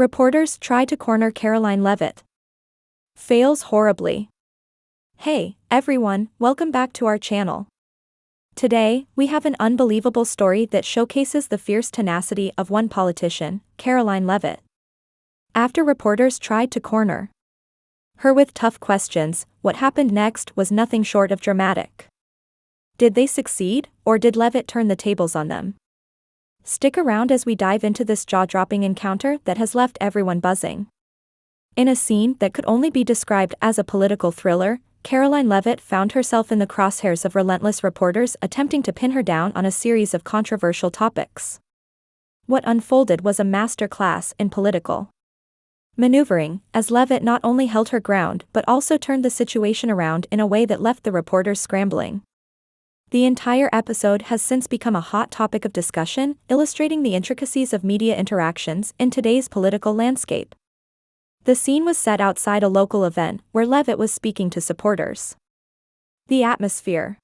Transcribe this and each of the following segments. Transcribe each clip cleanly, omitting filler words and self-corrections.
Reporters try to corner Karoline Leavitt. Fails horribly. Hey, everyone, welcome back to our channel. Today, we have an unbelievable story that showcases the fierce tenacity of one politician, Karoline Leavitt. After reporters tried to corner her with tough questions, what happened next was nothing short of dramatic. Did they succeed, or did Leavitt turn the tables on them? Stick around as we dive into this jaw-dropping encounter that has left everyone buzzing. In a scene that could only be described as a political thriller, Karoline Leavitt found herself in the crosshairs of relentless reporters attempting to pin her down on a series of controversial topics. What unfolded was a master class in political maneuvering, as Leavitt not only held her ground but also turned the situation around in a way that left the reporters scrambling. The entire episode has since become a hot topic of discussion, illustrating the intricacies of media interactions in today's political landscape. The scene was set outside a local event where Leavitt was speaking to supporters. The atmosphere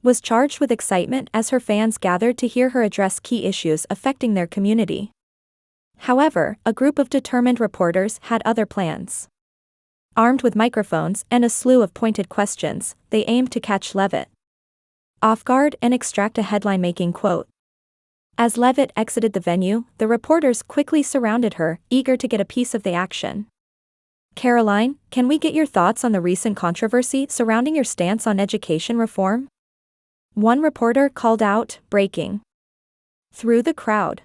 was charged with excitement as her fans gathered to hear her address key issues affecting their community. However, a group of determined reporters had other plans. Armed with microphones and a slew of pointed questions, they aimed to catch Leavitt off guard and extract a headline-making quote. As Leavitt exited the venue, the reporters quickly surrounded her, eager to get a piece of the action. Karoline, can we get your thoughts on the recent controversy surrounding your stance on education reform? One reporter called out, breaking through the crowd.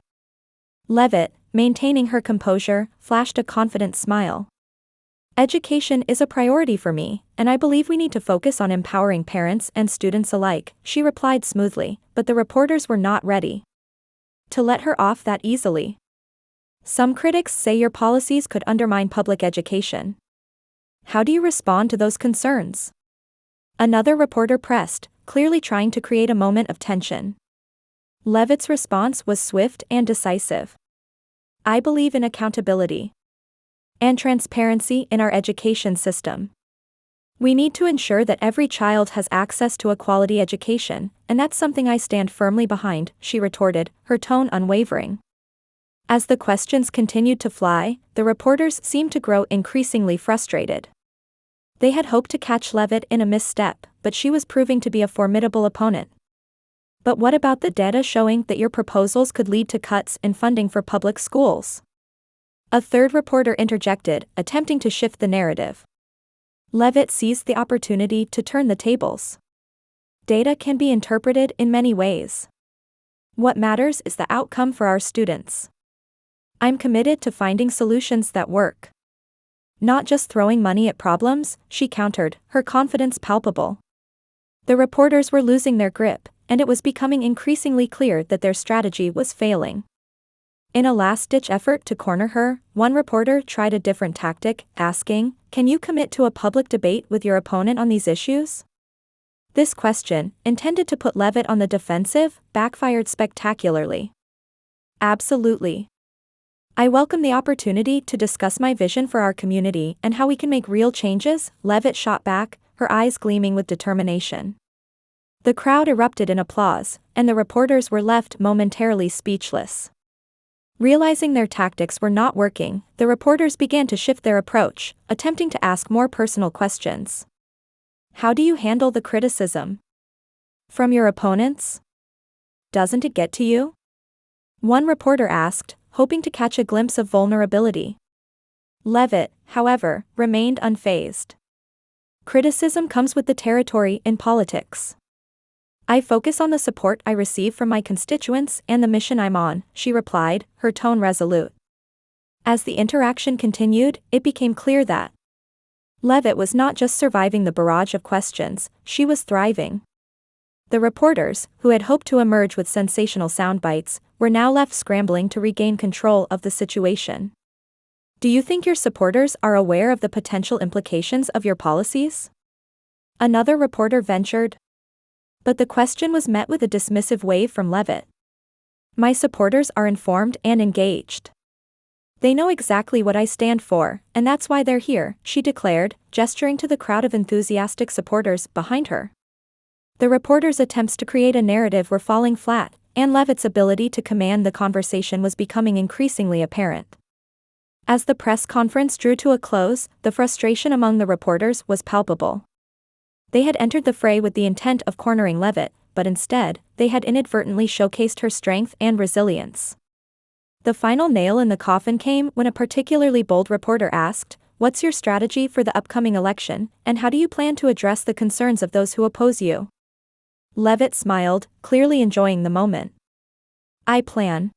Leavitt, maintaining her composure, flashed a confident smile. Education is a priority for me, and I believe we need to focus on empowering parents and students alike, she replied smoothly, but the reporters were not ready to let her off that easily. Some critics say your policies could undermine public education. How do you respond to those concerns? Another reporter pressed, clearly trying to create a moment of tension. Leavitt's response was swift and decisive. I believe in accountability and transparency in our education system. We need to ensure that every child has access to a quality education, and that's something I stand firmly behind, she retorted, her tone unwavering. As the questions continued to fly, the reporters seemed to grow increasingly frustrated. They had hoped to catch Leavitt in a misstep, but she was proving to be a formidable opponent. But what about the data showing that your proposals could lead to cuts in funding for public schools? A third reporter interjected, attempting to shift the narrative. Leavitt seized the opportunity to turn the tables. Data can be interpreted in many ways. What matters is the outcome for our students. I'm committed to finding solutions that work. Not just throwing money at problems, she countered, her confidence palpable. The reporters were losing their grip, and it was becoming increasingly clear that their strategy was failing. In a last-ditch effort to corner her, one reporter tried a different tactic, asking, "Can you commit to a public debate with your opponent on these issues?" This question, intended to put Leavitt on the defensive, backfired spectacularly. Absolutely. I welcome the opportunity to discuss my vision for our community and how we can make real changes, Leavitt shot back, her eyes gleaming with determination. The crowd erupted in applause, and the reporters were left momentarily speechless. Realizing their tactics were not working, the reporters began to shift their approach, attempting to ask more personal questions. How do you handle the criticism from your opponents? Doesn't it get to you? One reporter asked, hoping to catch a glimpse of vulnerability. Leavitt, however, remained unfazed. Criticism comes with the territory in politics. I focus on the support I receive from my constituents and the mission I'm on, she replied, her tone resolute. As the interaction continued, it became clear that Leavitt was not just surviving the barrage of questions, she was thriving. The reporters, who had hoped to emerge with sensational soundbites, were now left scrambling to regain control of the situation. Do you think your supporters are aware of the potential implications of your policies? Another reporter ventured. But the question was met with a dismissive wave from Leavitt. My supporters are informed and engaged. They know exactly what I stand for, and that's why they're here, she declared, gesturing to the crowd of enthusiastic supporters behind her. The reporters' attempts to create a narrative were falling flat, and Leavitt's ability to command the conversation was becoming increasingly apparent. As the press conference drew to a close, the frustration among the reporters was palpable. They had entered the fray with the intent of cornering Leavitt, but instead, they had inadvertently showcased her strength and resilience. The final nail in the coffin came when a particularly bold reporter asked, "What's your strategy for the upcoming election, and how do you plan to address the concerns of those who oppose you?" Leavitt smiled, clearly enjoying the moment. "I plan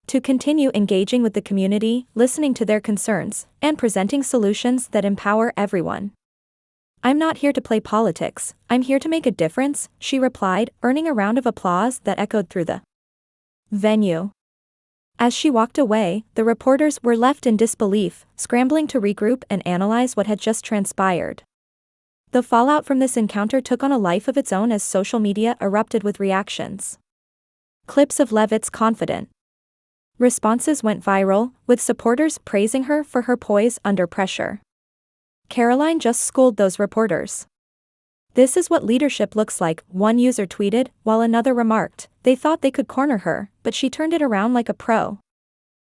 to continue engaging with the community, listening to their concerns, and presenting solutions that empower everyone. I'm not here to play politics, I'm here to make a difference," she replied, earning a round of applause that echoed through the venue. As she walked away, the reporters were left in disbelief, scrambling to regroup and analyze what had just transpired. The fallout from this encounter took on a life of its own as social media erupted with reactions. Clips of Leavitt's confident responses went viral, with supporters praising her for her poise under pressure. "Karoline just schooled those reporters. This is what leadership looks like," one user tweeted, while another remarked, "They thought they could corner her, but she turned it around like a pro."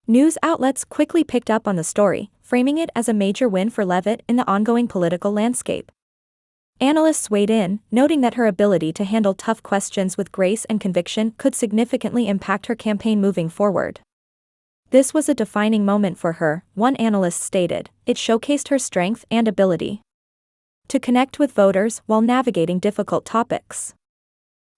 News outlets quickly picked up on the story, framing it as a major win for Leavitt in the ongoing political landscape. Analysts weighed in, noting that her ability to handle tough questions with grace and conviction could significantly impact her campaign moving forward. "This was a defining moment for her," one analyst stated. "It showcased her strength and ability to connect with voters while navigating difficult topics."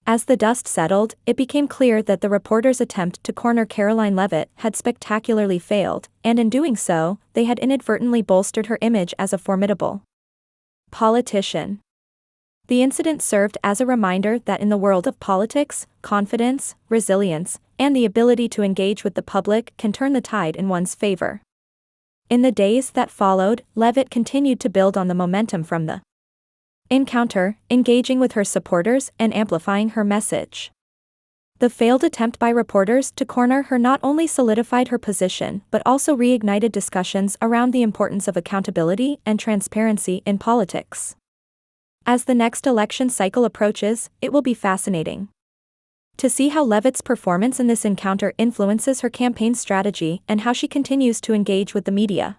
As the dust settled, it became clear that the reporters' attempt to corner Karoline Leavitt had spectacularly failed, and in doing so, they had inadvertently bolstered her image as a formidable politician. The incident served as a reminder that in the world of politics, confidence, resilience, and the ability to engage with the public can turn the tide in one's favor. In the days that followed, Leavitt continued to build on the momentum from the encounter, engaging with her supporters and amplifying her message. The failed attempt by reporters to corner her not only solidified her position but also reignited discussions around the importance of accountability and transparency in politics. As the next election cycle approaches, it will be fascinating to see how Leavitt's performance in this encounter influences her campaign strategy and how she continues to engage with the media.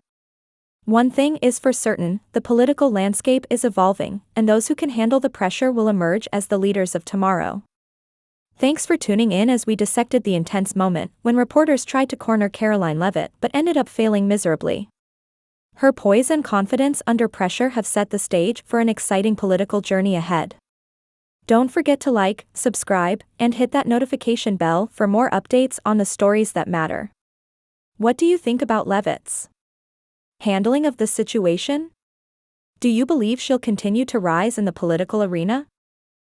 One thing is for certain, the political landscape is evolving, and those who can handle the pressure will emerge as the leaders of tomorrow. Thanks for tuning in as we dissected the intense moment when reporters tried to corner Karoline Leavitt but ended up failing miserably. Her poise and confidence under pressure have set the stage for an exciting political journey ahead. Don't forget to like, subscribe, and hit that notification bell for more updates on the stories that matter. What do you think about Leavitt's handling of the situation? Do you believe she'll continue to rise in the political arena?